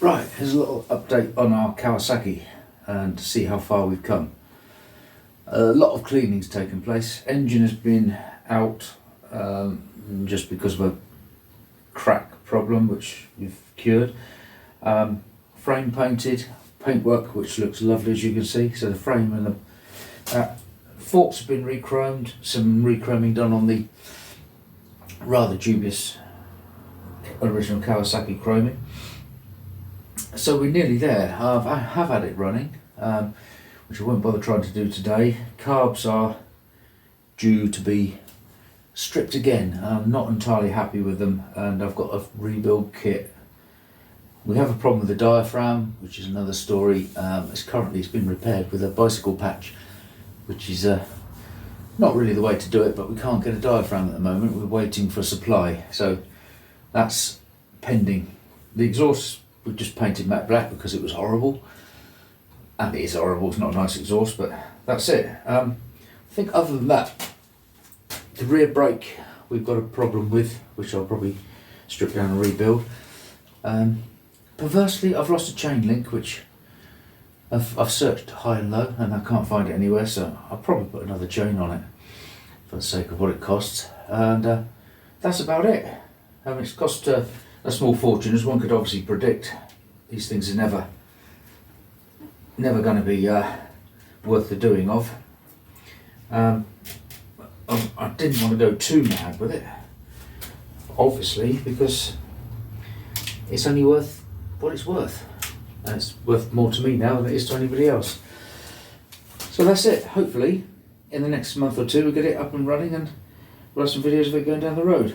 Right, here's a little update on our Kawasaki and to see how far we've come. A lot of cleaning's taken place. Engine has been out just because of a crack problem which we've cured. Frame painted, paintwork which looks lovely as you can see. So the frame and the forks have been re-chromed, some re-chroming done on the rather dubious original Kawasaki chroming. So we're nearly there. I have had it running, which I won't bother trying to do today. Carbs are due to be stripped again. I'm not entirely happy with them, and I've got a rebuild kit. We have a problem with the diaphragm, which is another story. It's been repaired with a bicycle patch, which is not really the way to do it, but we can't get a diaphragm at the moment. We're waiting for supply, so that's pending. The exhaust we just painted matte black because it was horrible, and it is horrible. It's not a nice exhaust, but that's it. I think other than that, the rear brake we've got a problem with, which I'll probably strip down and rebuild. Perversely, I've lost a chain link, which I've searched high and low and I can't find it anywhere, so I'll probably put another chain on it for the sake of what it costs, and that's about it. It's cost a small fortune, as one could obviously predict. These things are never going to be worth the doing of. I didn't want to go too mad with it, obviously, because it's only worth what it's worth. And it's worth more to me now than it is to anybody else. So that's it. Hopefully, in the next month or two, we'll get it up and running and we'll have some videos of it going down the road.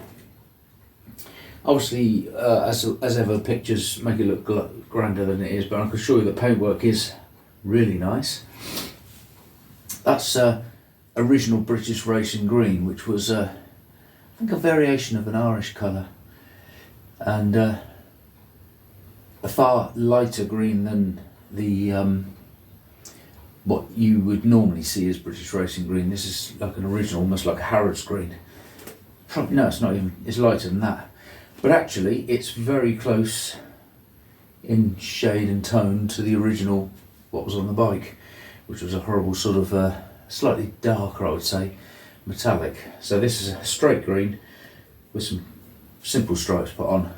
Obviously, as ever, pictures make it look grander than it is, but I can assure you the paintwork is really nice. That's original British Racing Green, which was, I think, a variation of an Irish colour, and a far lighter green than the what you would normally see as British Racing Green. This is like an original, almost like a Harrods green. Probably, no, it's not even. It's lighter than that. But actually, it's very close in shade and tone to the original, what was on the bike, which was a horrible sort of slightly darker, I would say, metallic. So this is a straight green with some simple stripes put on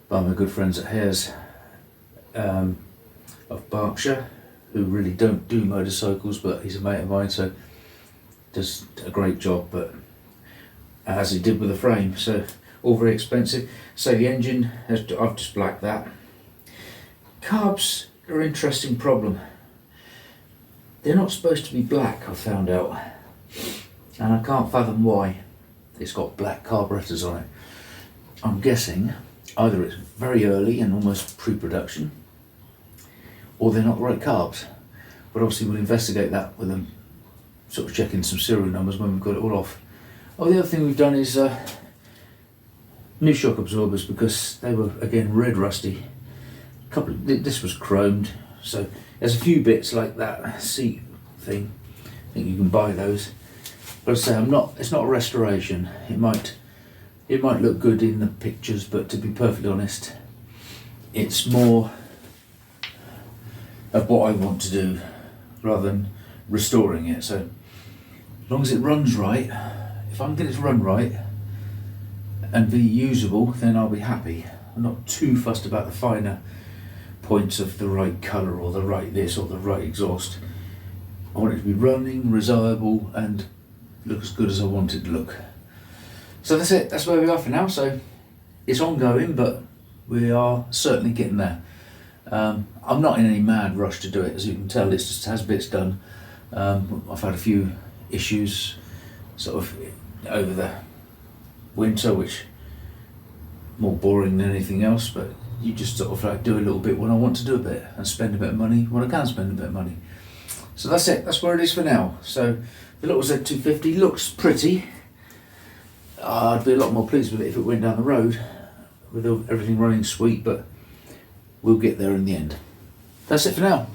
by my good friends at Hares of Berkshire, who really don't do motorcycles, but he's a mate of mine, so does a great job, but as he did with the frame. So all very expensive. So the engine, I've just blacked that. Carbs are an interesting problem. They're not supposed to be black, I've found out, and I can't fathom why it's got black carburetors on it. I'm guessing either it's very early and almost pre-production, or they're not the right carbs. But obviously we'll investigate that with them, sort of checking some serial numbers when we've got it all off. Oh, the other thing we've done is new shock absorbers, because they were again red rusty. This was chromed, so there's a few bits like that seat thing. I think you can buy those. But I say it's not a restoration. It might look good in the pictures, but to be perfectly honest, it's more of what I want to do rather than restoring it. So as long as it runs right, if I can get it to run right and be usable, then I'll be happy. I'm not too fussed about the finer points of the right colour or the right this or the right exhaust. I want it to be running, reliable, and look as good as I want it to look. So that's it. That's where we are for now. So it's ongoing, but we are certainly getting there. I'm not in any mad rush to do it. As you can tell, it just has bits done. I've had a few issues sort of over the winter, which more boring than anything else, but you just sort of like do a little bit when I want to do a bit and spend a bit of money when I can spend a bit of money. So that's it. That's where it is for now. So the little Z250 looks pretty. I'd be a lot more pleased with it if it went down the road with everything running sweet, but we'll get there in the end. That's it for now.